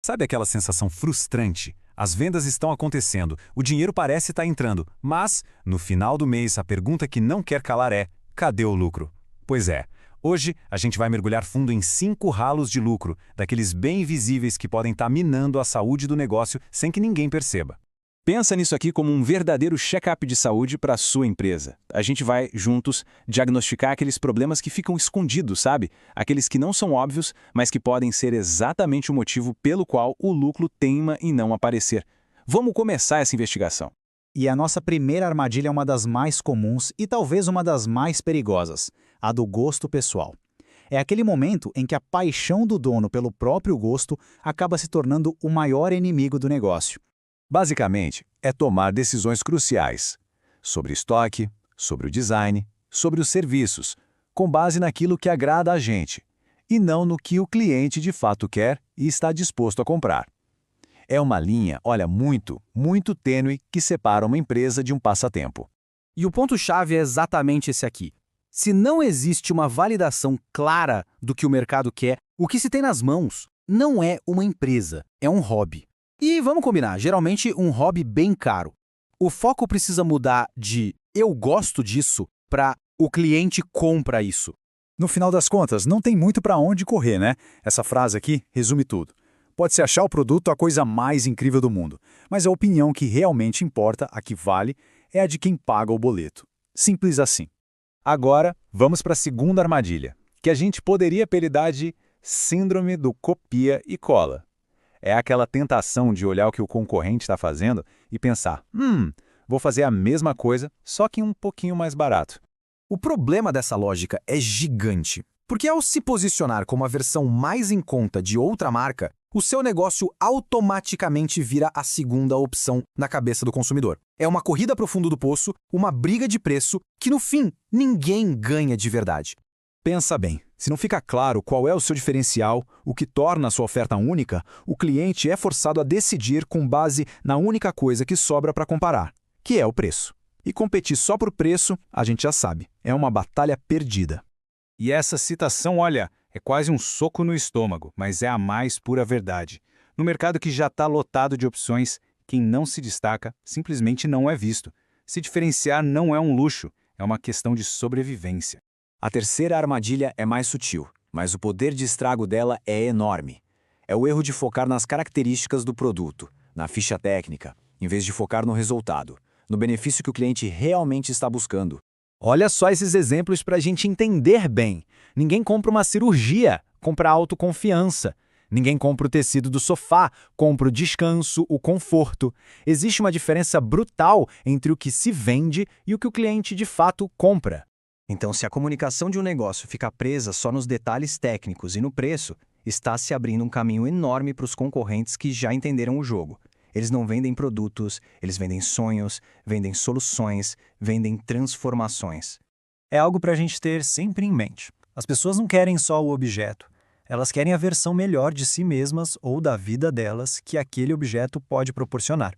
Sabe aquela sensação frustrante? As vendas estão acontecendo, o dinheiro parece estar entrando, mas, no final do mês, a pergunta que não quer calar é: cadê o lucro? Pois é, hoje a gente vai mergulhar fundo em 5 ralos de lucro, daqueles bem visíveis que podem estar minando a saúde do negócio sem que ninguém perceba. Pensa nisso aqui como um verdadeiro check-up de saúde para a sua empresa. A gente vai, juntos, diagnosticar aqueles problemas que ficam escondidos, sabe? Aqueles que não são óbvios, mas que podem ser exatamente o motivo pelo qual o lucro teima em não aparecer. Vamos começar essa investigação. E a nossa primeira armadilha é uma das mais comuns e talvez uma das mais perigosas, a do gosto pessoal. É aquele momento em que a paixão do dono pelo próprio gosto acaba se tornando o maior inimigo do negócio. Basicamente, é tomar decisões cruciais sobre estoque, sobre o design, sobre os serviços, com base naquilo que agrada a gente, e não no que o cliente de fato quer e está disposto a comprar. É uma linha, olha, muito tênue que separa uma empresa de um passatempo. E o ponto-chave é exatamente esse aqui. Se não existe uma validação clara do que o mercado quer, o que se tem nas mãos não é uma empresa, é um hobby. E vamos combinar, geralmente um hobby bem caro. O foco precisa mudar de eu gosto disso para o cliente compra isso. No final das contas, não tem muito para onde correr, né? Essa frase aqui resume tudo. Pode-se achar o produto a coisa mais incrível do mundo, mas a opinião que realmente importa, a que vale, é a de quem paga o boleto. Simples assim. Agora, vamos para a segunda armadilha, que a gente poderia apelidar de síndrome do copia e cola. É aquela tentação de olhar o que o concorrente está fazendo e pensar, vou fazer a mesma coisa, só que um pouquinho mais barato. O problema dessa lógica é gigante, porque ao se posicionar como a versão mais em conta de outra marca, o seu negócio automaticamente vira a segunda opção na cabeça do consumidor. É uma corrida para o fundo do poço, uma briga de preço que, no fim, ninguém ganha de verdade. Pensa bem, se não fica claro qual é o seu diferencial, o que torna a sua oferta única, o cliente é forçado a decidir com base na única coisa que sobra para comparar, que é o preço. E competir só por preço, a gente já sabe, é uma batalha perdida. E essa citação, olha, é quase um soco no estômago, mas é a mais pura verdade. No mercado que já está lotado de opções, quem não se destaca simplesmente não é visto. Se diferenciar não é um luxo, é uma questão de sobrevivência. A terceira armadilha é mais sutil, mas o poder de estrago dela é enorme. É o erro de focar nas características do produto, na ficha técnica, em vez de focar no resultado, no benefício que o cliente realmente está buscando. Olha só esses exemplos para a gente entender bem. Ninguém compra uma cirurgia, compra autoconfiança. Ninguém compra o tecido do sofá, compra o descanso, o conforto. Existe uma diferença brutal entre o que se vende e o que o cliente de fato compra. Então, se a comunicação de um negócio fica presa só nos detalhes técnicos e no preço, está se abrindo um caminho enorme para os concorrentes que já entenderam o jogo. Eles não vendem produtos, eles vendem sonhos, vendem soluções, vendem transformações. É algo para a gente ter sempre em mente. As pessoas não querem só o objeto. Elas querem a versão melhor de si mesmas ou da vida delas que aquele objeto pode proporcionar.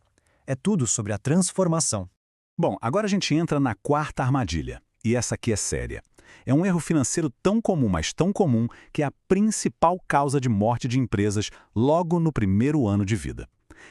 É tudo sobre a transformação. Bom, agora a gente entra na quarta armadilha. E essa aqui é séria. É um erro financeiro tão comum, mas tão comum, que é a principal causa de morte de empresas logo no primeiro ano de vida.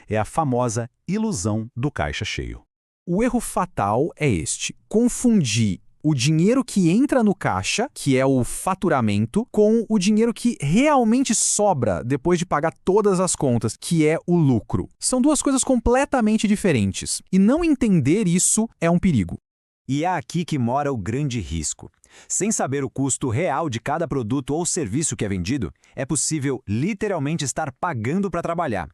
É a famosa ilusão do caixa cheio. O erro fatal é este: confundir o dinheiro que entra no caixa, que é o faturamento, com o dinheiro que realmente sobra depois de pagar todas as contas, que é o lucro. São duas coisas completamente diferentes, e não entender isso é um perigo. E é aqui que mora o grande risco. Sem saber o custo real de cada produto ou serviço que é vendido, é possível literalmente estar pagando para trabalhar.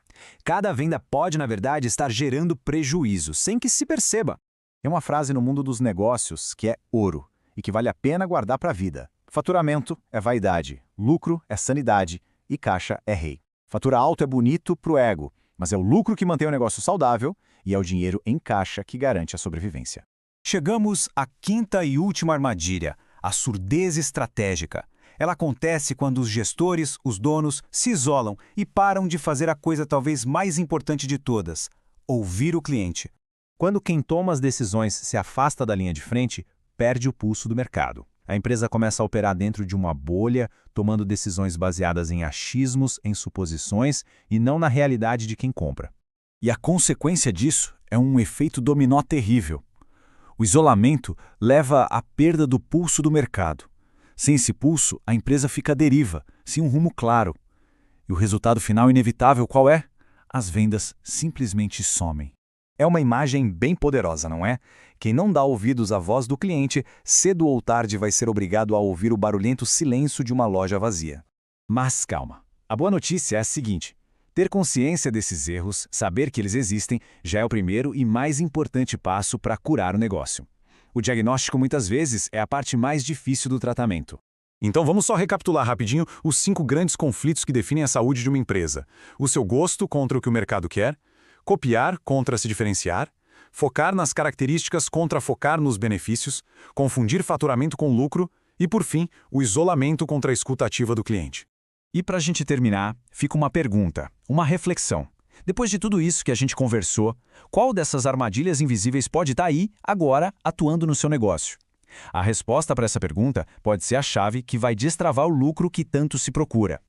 Cada venda pode, na verdade, estar gerando prejuízo, sem que se perceba. É uma frase no mundo dos negócios que é ouro e que vale a pena guardar para a vida. Faturamento é vaidade, lucro é sanidade e caixa é rei. Faturar alto é bonito para o ego, mas é o lucro que mantém o negócio saudável e é o dinheiro em caixa que garante a sobrevivência. Chegamos à quinta e última armadilha, a surdez estratégica. Ela acontece quando os gestores, os donos, se isolam e param de fazer a coisa talvez mais importante de todas, ouvir o cliente. Quando quem toma as decisões se afasta da linha de frente, perde o pulso do mercado. A empresa começa a operar dentro de uma bolha, tomando decisões baseadas em achismos, em suposições e não na realidade de quem compra. E a consequência disso é um efeito dominó terrível. O isolamento leva à perda do pulso do mercado. Sem esse pulso, a empresa fica à deriva, sem um rumo claro. E o resultado final inevitável qual é? As vendas simplesmente somem. É uma imagem bem poderosa, não é? Quem não dá ouvidos à voz do cliente, cedo ou tarde vai ser obrigado a ouvir o barulhento silêncio de uma loja vazia. Mas calma. A boa notícia é a seguinte: ter consciência desses erros, saber que eles existem, já é o primeiro e mais importante passo para curar o negócio. O diagnóstico muitas vezes é a parte mais difícil do tratamento. Então vamos só recapitular rapidinho os 5 grandes conflitos que definem a saúde de uma empresa. O seu gosto contra o que o mercado quer, copiar contra se diferenciar, focar nas características contra focar nos benefícios, confundir faturamento com lucro e, por fim, o isolamento contra a escuta ativa do cliente. E para a gente terminar, fica uma pergunta, uma reflexão. Depois de tudo isso que a gente conversou, qual dessas armadilhas invisíveis pode estar aí, agora, atuando no seu negócio? A resposta para essa pergunta pode ser a chave que vai destravar o lucro que tanto se procura.